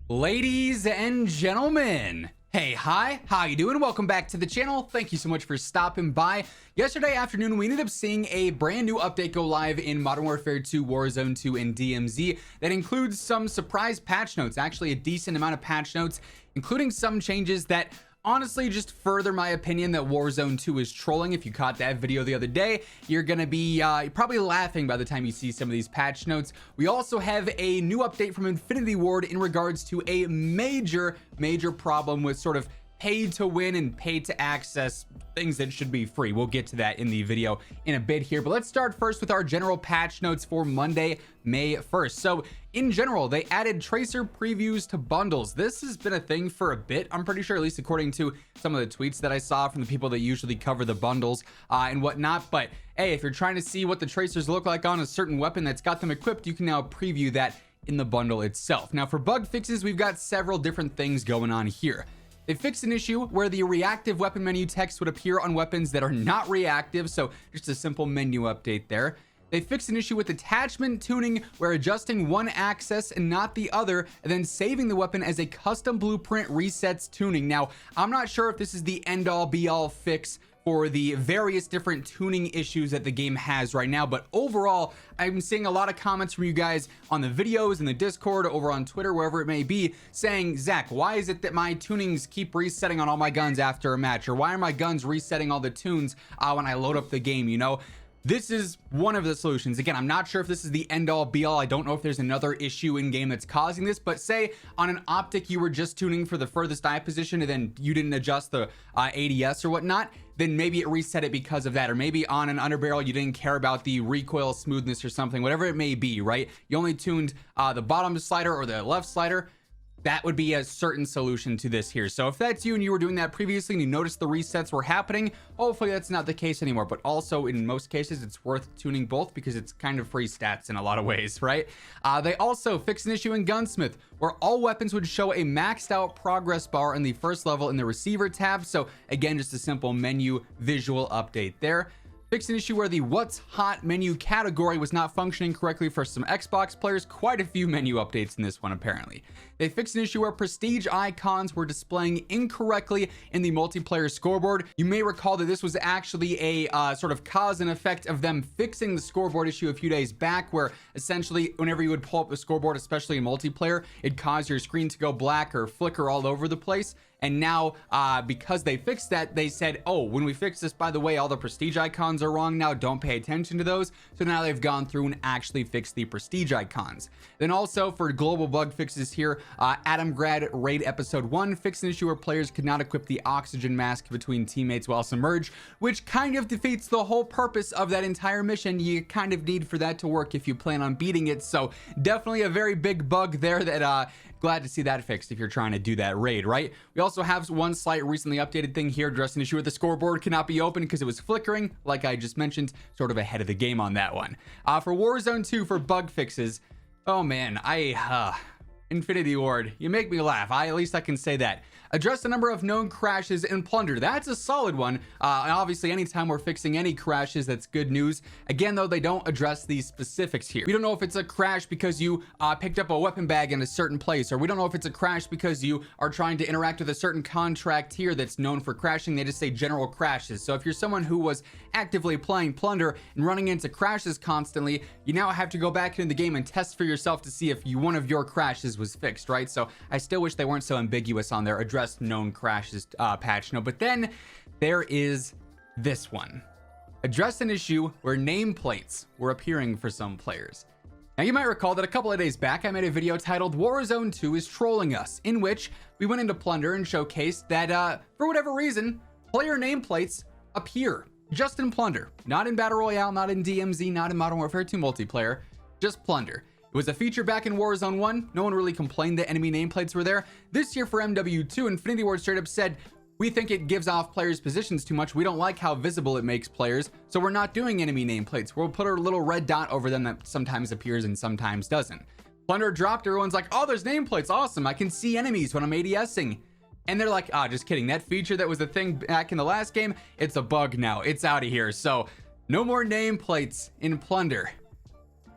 Ladies and gentlemen, hey, hi, how you doing? Welcome back to the channel. Thank you so much for stopping by. Yesterday afternoon, we ended up seeing a brand new update go live in Modern Warfare 2, Warzone 2, and DMZ that includes some surprise patch notes, actually a decent amount of patch notes, including some changes that honestly just further my opinion that Warzone 2 is trolling. If you caught that video the other day, you're gonna be probably laughing by the time you see some of these patch notes. We also have a new update from Infinity Ward in regards to a major problem with sort of pay to win and pay to access things that should be free. We'll get to that in the video in a bit here, but let's start first with our general patch notes for Monday, May 1st. So in general, they added tracer previews to bundles. This has been a thing for a bit, I'm pretty sure, at least according to some of the tweets that I saw from the people that usually cover the bundles and whatnot. But hey, if you're trying to see what the tracers look like on a certain weapon that's got them equipped, you can now preview that in the bundle itself. Now for bug fixes, we've got several different things going on here. They fixed an issue where the reactive weapon menu text would appear on weapons that are not reactive, so just a simple menu update there. They fixed an issue with attachment tuning where adjusting one axis and not the other, and then saving the weapon as a custom blueprint resets tuning. Now, I'm not sure if this is the end-all be-all fix for the various different tuning issues that the game has right now, but overall I'm seeing a lot of comments from you guys on the videos, in the Discord, over on Twitter, wherever it may be, saying, Zach, why is it that my tunings keep resetting on all my guns after a match, or why are my guns resetting all the tunes when I load up the game? You know, this is one of the solutions. Again, I'm not sure if this is the end all be all. I don't know if there's another issue in game that's causing this, but say on an optic you were just tuning for the furthest eye position and then you didn't adjust the ADS or whatnot, then maybe it reset it because of that. Or maybe on an underbarrel you didn't care about the recoil smoothness or something, whatever it may be, right? You only tuned the bottom slider or the left slider. That would be a certain solution to this here. So if that's you and you were doing that previously and you noticed the resets were happening, hopefully that's not the case anymore. But also in most cases, it's worth tuning both because it's kind of free stats in a lot of ways, right? They also fixed an issue in Gunsmith where all weapons would show a maxed out progress bar in the first level in the receiver tab. So again, just a simple menu visual update there. Fixed an issue where the what's hot menu category was not functioning correctly for some Xbox players. Quite a few menu updates in this one apparently. They fixed an issue where prestige icons were displaying incorrectly in the multiplayer scoreboard. You may recall that this was actually a sort of cause and effect of them fixing the scoreboard issue a few days back, where essentially whenever you would pull up the scoreboard, especially in multiplayer, it'd cause your screen to go black or flicker all over the place. And now because they fixed that, they said, oh, when we fix this, by the way, all the prestige icons are wrong now, don't pay attention to those. So now they've gone through and actually fixed the prestige icons. Then also for global bug fixes here, Adamgrad Raid Episode 1 fixed an issue where players could not equip the oxygen mask between teammates while submerged, which kind of defeats the whole purpose of that entire mission. You kind of need for that to work if you plan on beating it. So definitely a very big bug there that glad to see that fixed if you're trying to do that raid, right? We also have one slight recently updated thing here, addressing an issue where the scoreboard cannot be opened because it was flickering, like I just mentioned, sort of ahead of the game on that one. For Warzone 2 for bug fixes, oh man, Infinity Ward, you make me laugh. At least I can say that. Address the number of known crashes in plunder. That's a solid one. And obviously, anytime we're fixing any crashes, that's good news. Again, though, they don't address these specifics here. We don't know if it's a crash because you picked up a weapon bag in a certain place, or we don't know if it's a crash because you are trying to interact with a certain contract here that's known for crashing. They just say general crashes. So if you're someone who was actively playing plunder and running into crashes constantly, you now have to go back into the game and test for yourself to see if one of your crashes was fixed, right? So I still wish they weren't so ambiguous on their address known crashes patch note. But then there is this one. Address an issue where nameplates were appearing for some players. Now you might recall that a couple of days back I made a video titled Warzone 2 is trolling us, in which we went into Plunder and showcased that for whatever reason, player nameplates appear just in Plunder, not in Battle Royale, not in DMZ, not in Modern Warfare 2 multiplayer, just Plunder. It was a feature back in Warzone 1. No one really complained that enemy nameplates were there. This year for MW2, Infinity Ward straight up said, we think it gives off players' positions too much. We don't like how visible it makes players, so we're not doing enemy nameplates. We'll put a little red dot over them that sometimes appears and sometimes doesn't. Plunder dropped, everyone's like, oh, there's nameplates, awesome. I can see enemies when I'm ADSing. And they're like, just kidding. That feature that was a thing back in the last game, it's a bug now. It's out of here. So no more nameplates in Plunder.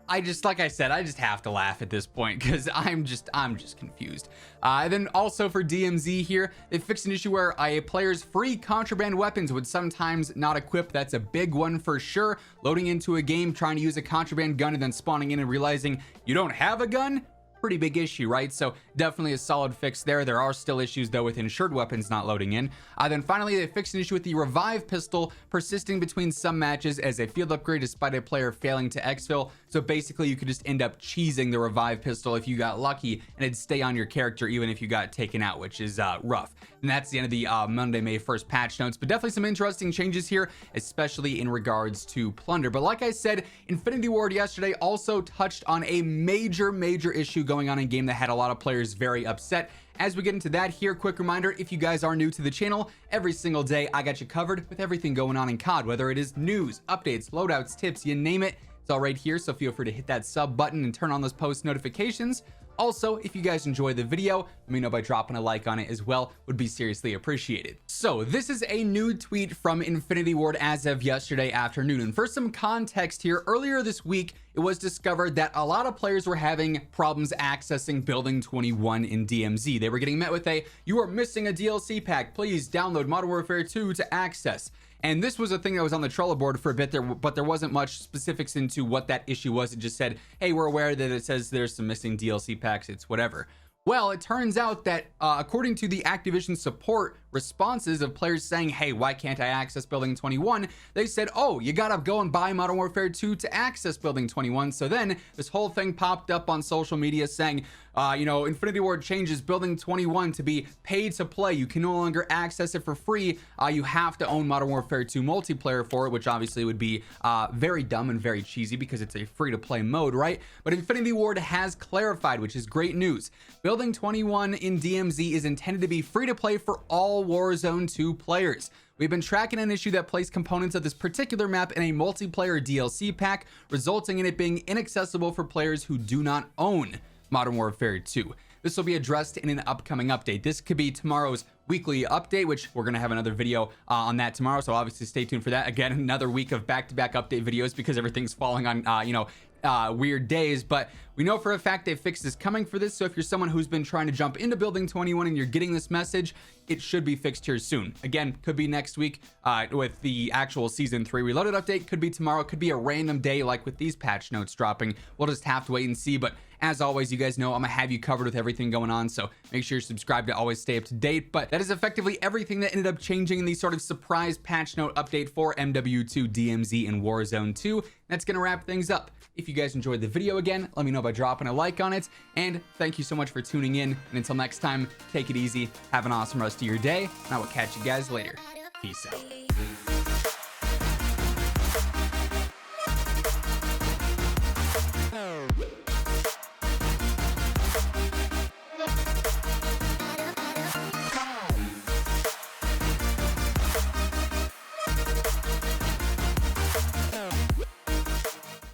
I just, like I said, I just have to laugh at this point because I'm just confused. And then also for DMZ here, they fixed an issue where a player's free contraband weapons would sometimes not equip. That's a big one for sure. Loading into a game, trying to use a contraband gun, and then spawning in and realizing you don't have a gun. Pretty big issue, right? So definitely a solid fix there. There are still issues though with insured weapons not loading in. Then finally, they fixed an issue with the revive pistol persisting between some matches as a field upgrade despite a player failing to exfil. So basically you could just end up cheesing the revive pistol if you got lucky, and it'd stay on your character even if you got taken out, which is rough. And that's the end of the Monday, May 1st patch notes, but definitely some interesting changes here, especially in regards to plunder. But like I said, Infinity Ward yesterday also touched on a major issue going on in game that had a lot of players very upset. As we get into that here, quick reminder, if you guys are new to the channel, every single day I got you covered with everything going on in COD, whether it is news, updates, loadouts, tips, you name it, it's all right here. So feel free to hit that sub button and turn on those post notifications. Also, if you guys enjoy the video, let me know by dropping a like on it as well, would be seriously appreciated. So this is a new tweet from Infinity Ward as of yesterday afternoon. And for some context here, earlier this week, it was discovered that a lot of players were having problems accessing Building 21 in DMZ. They were getting met with a, "You are missing a DLC pack, please download Modern Warfare 2 to access." And this was a thing that was on the Trello board for a bit there, but there wasn't much specifics into what that issue was. It just said, hey, we're aware that it says there's some missing DLC packs, it's whatever. Well, it turns out that according to the Activision support responses of players saying, hey, why can't I access Building 21? They said, oh, you gotta go and buy Modern Warfare 2 to access Building 21. So then this whole thing popped up on social media saying, you know, Infinity Ward changes Building 21 to be paid to play. You can no longer access it for free. You have to own Modern Warfare 2 multiplayer for it, which obviously would be very dumb and very cheesy because it's a free to play mode, right? But Infinity Ward has clarified, which is great news. Building 21 in DMZ is intended to be free to play for all Warzone 2 players. We've been tracking an issue that placed components of this particular map in a multiplayer DLC pack, resulting in it being inaccessible for players who do not own Modern Warfare 2. This will be addressed in an upcoming update. This could be tomorrow's weekly update, which we're going to have another video on that tomorrow. So obviously stay tuned for that. Again, another week of back-to-back update videos because everything's falling on, you know, weird days, but we know for a fact a fix is coming for this. So if you're someone who's been trying to jump into Building 21 and you're getting this message, it should be fixed here soon. Again, could be next week with the actual Season 3 Reloaded update, could be tomorrow, could be a random day like with these patch notes dropping. We'll just have to wait and see, but as always, you guys know I'm gonna have you covered with everything going on, so make sure you're subscribed to always stay up to date. But that is effectively everything that ended up changing in the sort of surprise patch note update for MW2, DMZ, and Warzone 2. That's gonna wrap things up. If you guys enjoyed the video, again, let me know by dropping a like on it, and thank you so much for tuning in. And until next time, take it easy, have an awesome rest of your day, and I will catch you guys later. Peace out.